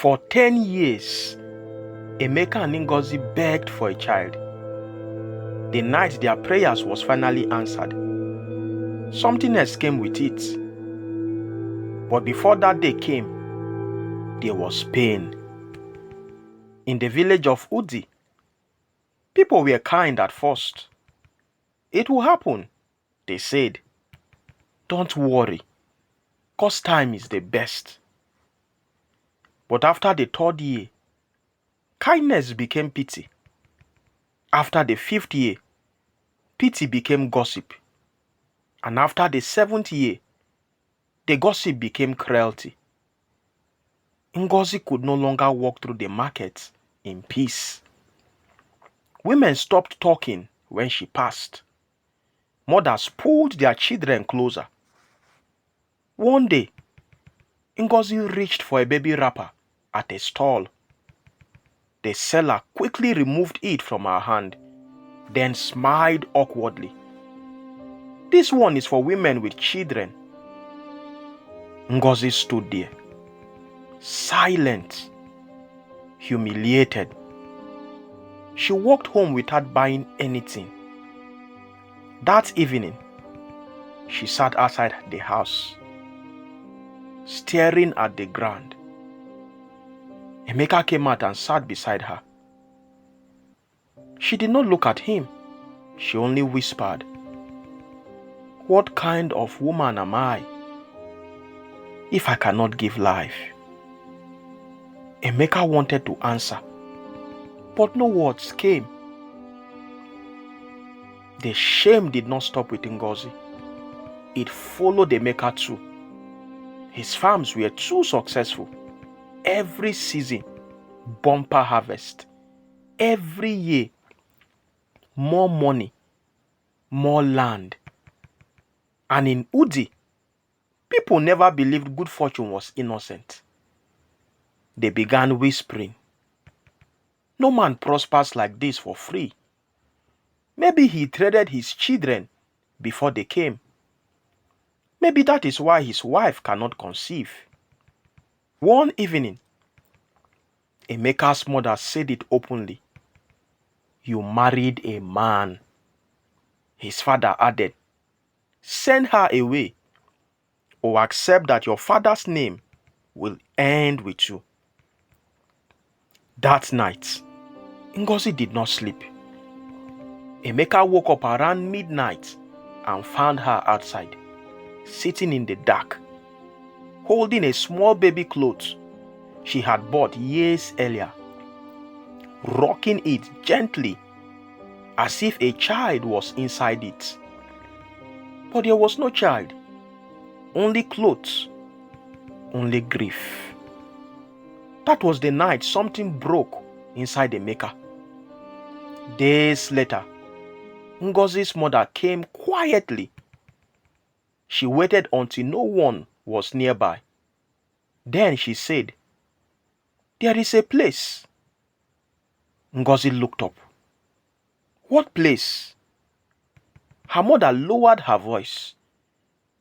For 10 years, Emeka and Ngozi begged for a child. The night their prayers was finally answered, something else came with it. But before that day came, there was pain. In the village of Udi, people were kind at first. It will happen, they said. Don't worry, 'cause time is the best. But after the 3rd year, kindness became pity. After the 5th year, pity became gossip. And after the 7th year, the gossip became cruelty. Ngozi could no longer walk through the market in peace. Women stopped talking when she passed. Mothers pulled their children closer. One day, Ngozi reached for a baby wrapper at a stall. The seller quickly removed it from her hand, then smiled awkwardly. This one is for women with children. Ngozi stood there, silent, humiliated. She walked home without buying anything. That evening, she sat outside the house, staring at the ground. Emeka came out and sat beside her. She did not look at him. She only whispered, "What kind of woman am I if I cannot give life?" Emeka wanted to answer, but no words came. The shame did not stop with Ngozi. It followed Emeka too. His farms were too successful. Every season, bumper harvest. Every year, more money, more land. And in Udi, people never believed good fortune was innocent. They began whispering, "No man prospers like this for free. Maybe he traded his children before they came. Maybe that is why his wife cannot conceive." One evening, Emeka's mother said it openly. "You married a man." His father added, "Send her away, or accept that your father's name will end with you." That night, Ngozi did not sleep. Emeka woke up around midnight and found her outside, sitting in the dark, holding a small baby cloth she had bought years earlier, rocking it gently as if a child was inside it. But there was no child, only clothes, only grief. That was the night something broke inside Emeka. Days later, Ngozi's mother came quietly. She waited until no one was nearby. Then she said, "There is a place." Ngozi looked up. "What place?" Her mother lowered her voice.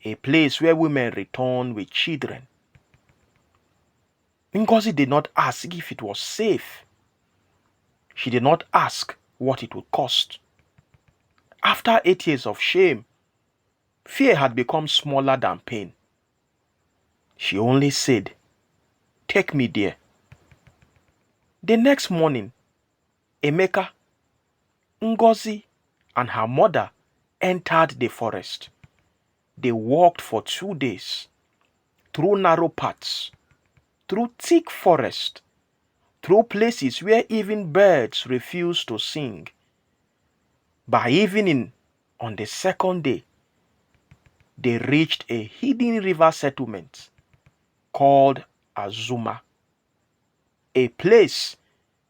"A place where women return with children." Ngozi did not ask if it was safe. She did not ask what it would cost. After 8 years of shame, fear had become smaller than pain. She only said, "Take me there." The next morning, Emeka, Ngozi, and her mother entered the forest. They walked for 2 days, through narrow paths, through thick forest, through places where even birds refused to sing. By evening, on the 2nd day, they reached a hidden river settlement called Azuma, a place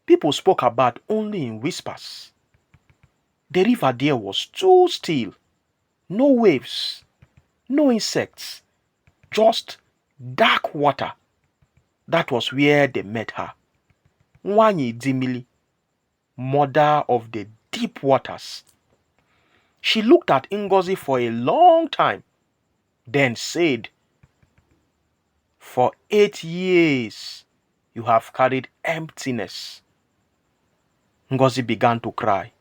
people spoke about only in whispers. The river there was too still, no waves, no insects, just dark water. That was where they met her, Nwanyi Dimili, mother of the deep waters. She looked at Ngozi for a long time, then said, "For 8 years, You have carried emptiness. Ngozi began to cry.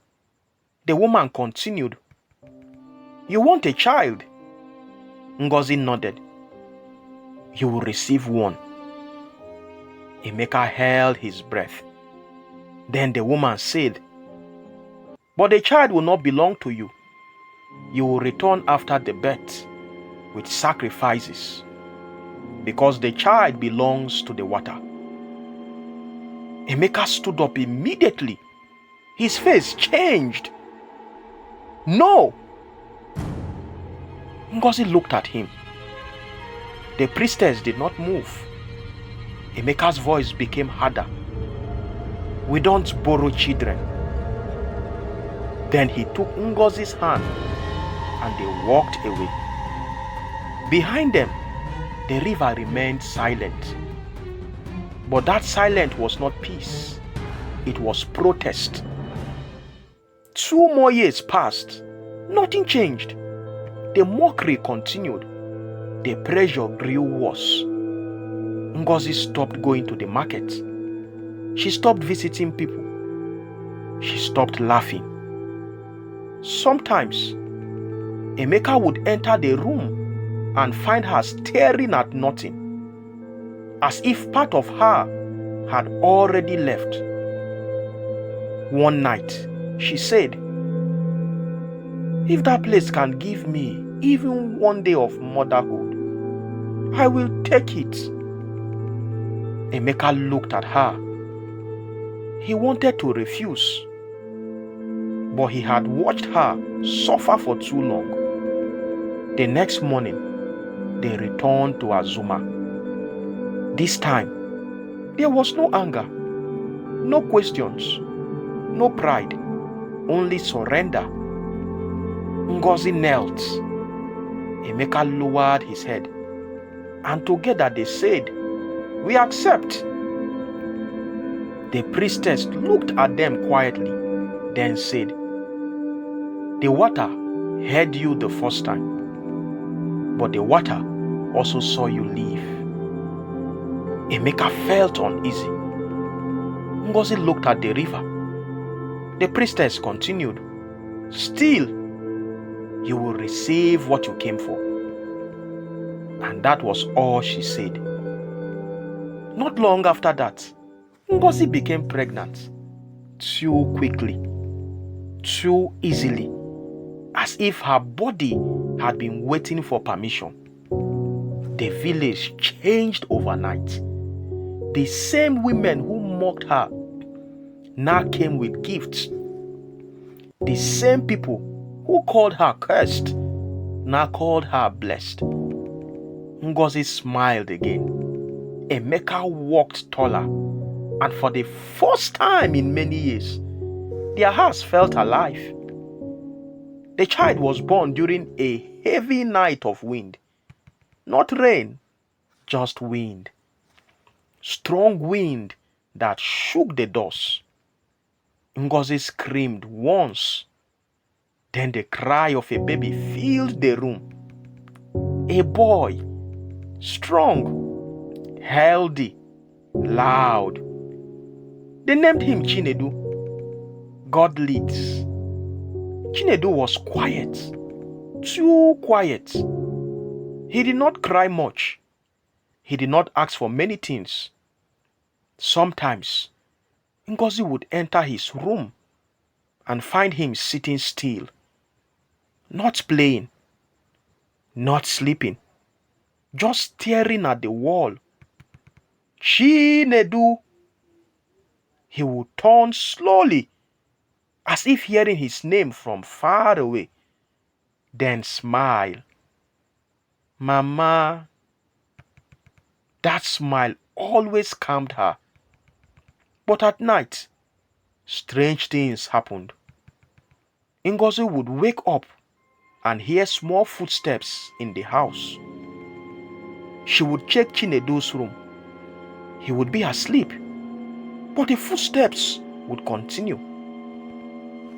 The woman continued, You want a child? Ngozi nodded. You will receive one. Emeka held his breath. Then the woman said, But the child will not belong to you. You will return after the birth with sacrifices, because the child belongs to the water. Emeka stood up immediately. His face changed. No! Ngozi looked at him. The priestess did not move. Emeka's voice became harder. We don't borrow children. Then he took Ngozi's hand and they walked away. Behind them, the river remained silent. But that silence was not peace. It was protest. 2 more years passed. Nothing changed. The mockery continued. The pressure grew worse. Ngozi stopped going to the market. She stopped visiting people. She stopped laughing. Sometimes, Emeka would enter the room and find her staring at nothing, as if part of her had already left. One night, she said, If that place can give me even one day of motherhood, I will take it. Emeka looked at her. He wanted to refuse, but he had watched her suffer for too long. The next morning, they returned to Azuma. This time, there was no anger, no questions, no pride, only surrender. Ngozi knelt. Emeka lowered his head, and together they said, We accept. The priestess looked at them quietly, then said, The water heard you the first time, but the water also saw you leave. Emeka felt uneasy. Ngozi looked at the river. The priestess continued, Still, you will receive what you came for. And that was all she said. Not long after that, Ngozi became pregnant. Too quickly, too easily, as if her body had been waiting for permission. The village changed overnight. The same women who mocked her now came with gifts. The same people who called her cursed now called her blessed. Ngozi smiled again. Emeka walked taller, and for the first time in many years, their hearts felt alive. The child was born during a heavy night of wind. Not rain, just wind. Strong wind that shook the doors. Ngozi screamed once. Then the cry of a baby filled the room. A boy, strong, healthy, loud. They named him Chinedu. God leads. Chinedu was quiet, too quiet. He did not cry much. He did not ask for many things. Sometimes, Ngozi would enter his room and find him sitting still, not playing, not sleeping, just staring at the wall. Chinedu. He would turn slowly, as if hearing his name from far away, then smile. Mama. That smile always calmed her. But at night, strange things happened. Ngozi would wake up and hear small footsteps in the house. She would check Chinedu's room. He would be asleep, but the footsteps would continue.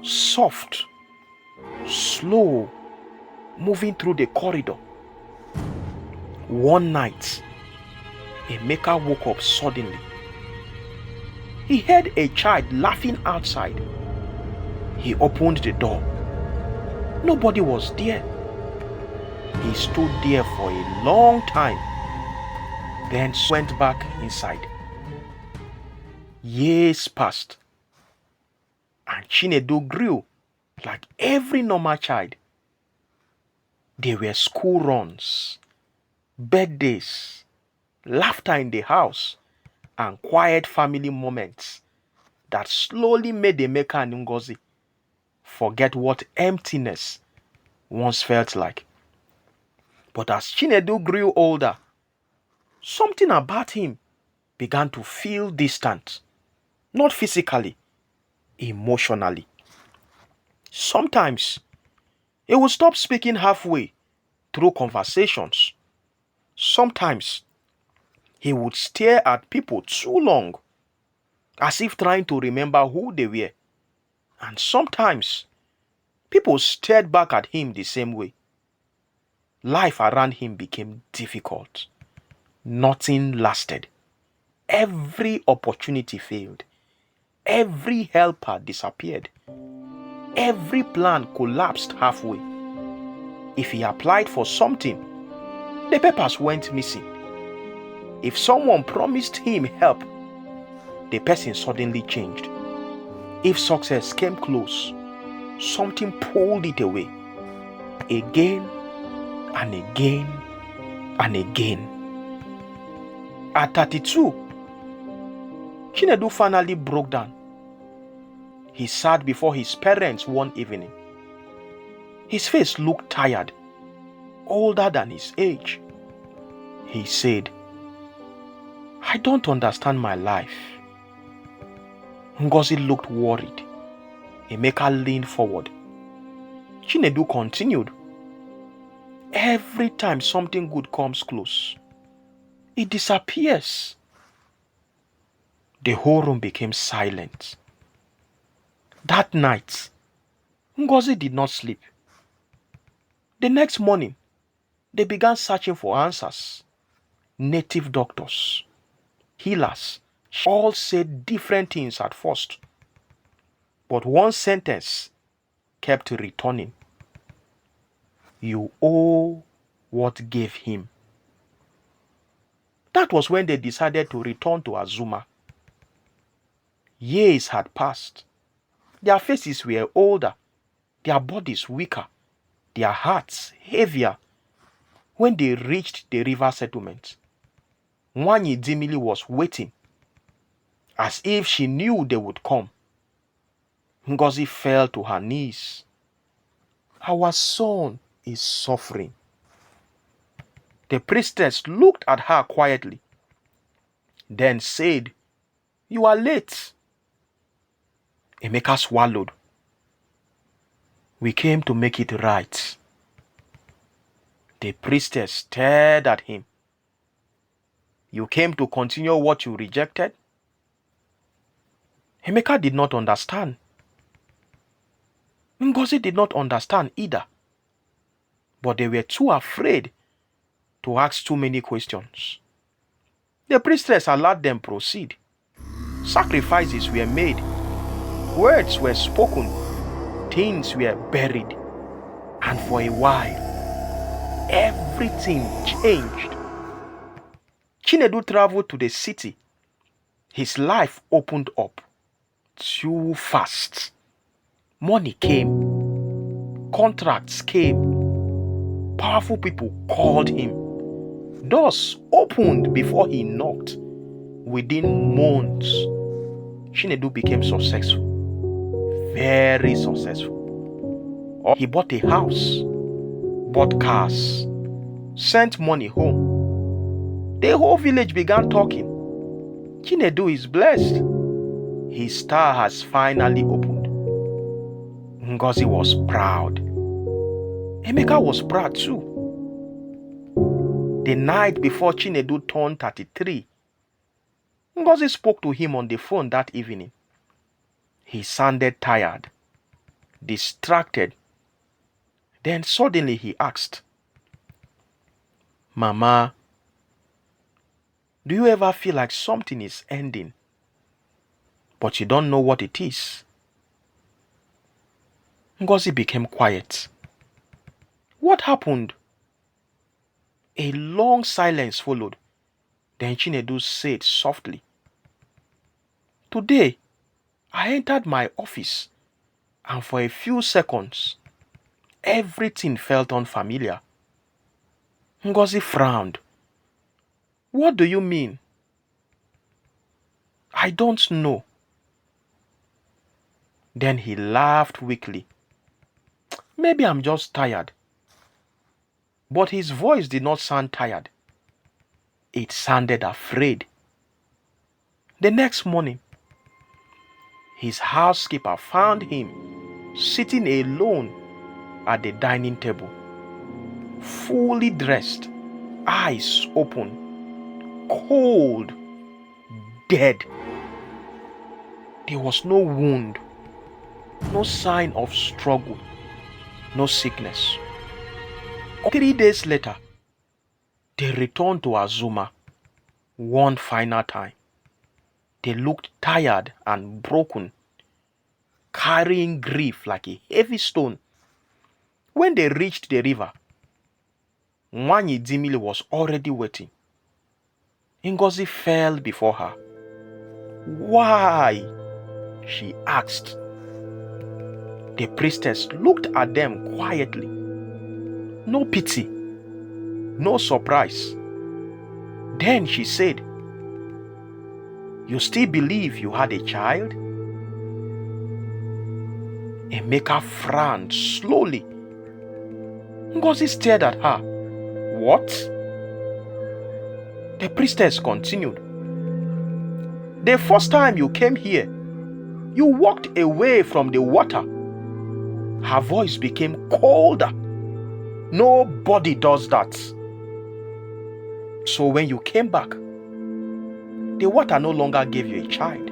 Soft, slow, moving through the corridor. One night, Emeka woke up suddenly. He heard a child laughing outside. He opened the door. Nobody was there. He stood there for a long time, then went back inside. Years passed, and Chinedu grew like every normal child. There were school runs, birthdays, laughter in the house, and quiet family moments that slowly made Emeka and Ngozi forget what emptiness once felt like. But as Chinedu grew older, something about him began to feel distant, not physically, emotionally. Sometimes he would stop speaking halfway through conversations. Sometimes he would stare at people too long, as if trying to remember who they were. And sometimes people stared back at him the same way. Life around him became difficult. Nothing lasted. Every opportunity failed. Every helper disappeared. Every plan collapsed halfway. If he applied for something, the papers went missing. If someone promised him help, the person suddenly changed. If success came close, something pulled it away. Again and again and again. At 32, Chinedu finally broke down. He sat before his parents one evening. His face looked tired, older than his age. He said, "I don't understand my life." Ngozi looked worried. Emeka leaned forward. Chinedu continued. "Every time something good comes close, it disappears." The whole room became silent. That night, Ngozi did not sleep. The next morning, they began searching for answers. Native doctors, healers, all said different things at first. But one sentence kept returning. "You owe what gave him." That was when they decided to return to Azuma. Years had passed. Their faces were older, their bodies weaker, their hearts heavier. When they reached the river settlement, Nwanyi Dimili was waiting, as if she knew they would come. Ngozi fell to her knees. "Our son is suffering." The priestess looked at her quietly, then said, "You are late." Emeka swallowed. "We came to make it right." The priestess stared at him. "You came to continue what you rejected?" Emeka did not understand. Ngozi did not understand either. But they were too afraid to ask too many questions. The priestess allowed them proceed. Sacrifices were made. Words were spoken. Things were buried. And for a while, everything changed. Chinedu traveled to the city. His life opened up too fast. Money came. Contracts came. Powerful people called him. Doors opened before he knocked. Within months, Chinedu became successful. Very successful. He bought a house, bought cars, sent money home. The whole village began talking. "Chinedu is blessed. His star has finally opened." Ngozi was proud. Emeka was proud too. The night before Chinedu turned 33, Ngozi spoke to him on the phone that evening. He sounded tired, distracted. Then suddenly he asked, "Mama, do you ever feel like something is ending?" but you don't know what it is. Ngozi became quiet. What happened? A long silence followed. Then Chinedu said softly, "Today, I entered my office, and for a few seconds, everything felt unfamiliar." Ngozi frowned. "What do you mean?" "I don't know." Then he laughed weakly. "Maybe I'm just tired." But his voice did not sound tired. It sounded afraid. The next morning, his housekeeper found him sitting alone at the dining table, fully dressed, eyes open, cold, dead. There was no wound, no sign of struggle, no sickness. 3 days later, they returned to Azuma one final time. They looked tired and broken, carrying grief like a heavy stone. When they reached the river, Nwanyi Dimile was already waiting. Ngozi fell before her. "Why?" she asked. The priestess looked at them quietly. No pity, no surprise. Then she said, "You still believe you had a child?" Emeka frowned slowly. Ngozi stared at her. "What?" The priestess continued. "The first time you came here, you walked away from the water." Her voice became colder. "Nobody does that. So when you came back, the water no longer gave you a child.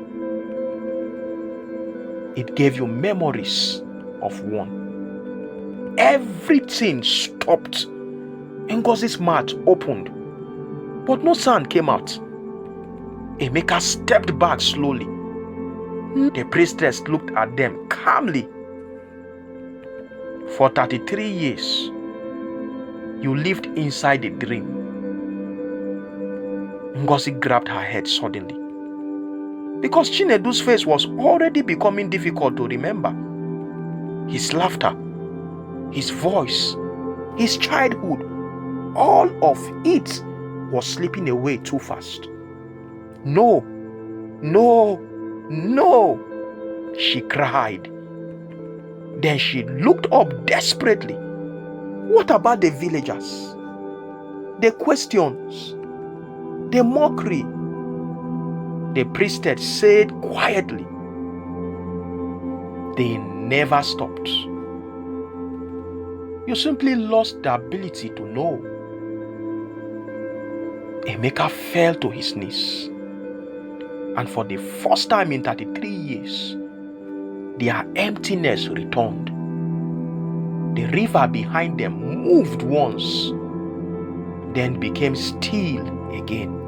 It gave you memories of one." Everything stopped. Ngozi's mouth opened, but no sound came out. Emeka stepped back slowly. The priestess looked at them calmly. "For 33 years, you lived inside a dream." Ngozi grabbed her head suddenly, because Chinedu's face was already becoming difficult to remember. His laughter, his voice, his childhood, all of it was slipping away too fast. "No, no, no," she cried. Then she looked up desperately. What about the villagers? The questions? The mockery? The priestess said quietly, "They never stopped. You simply lost the ability to know." Emeka fell to his knees, and for the first time in 33 years, their emptiness returned. The river behind them moved once, then became still again.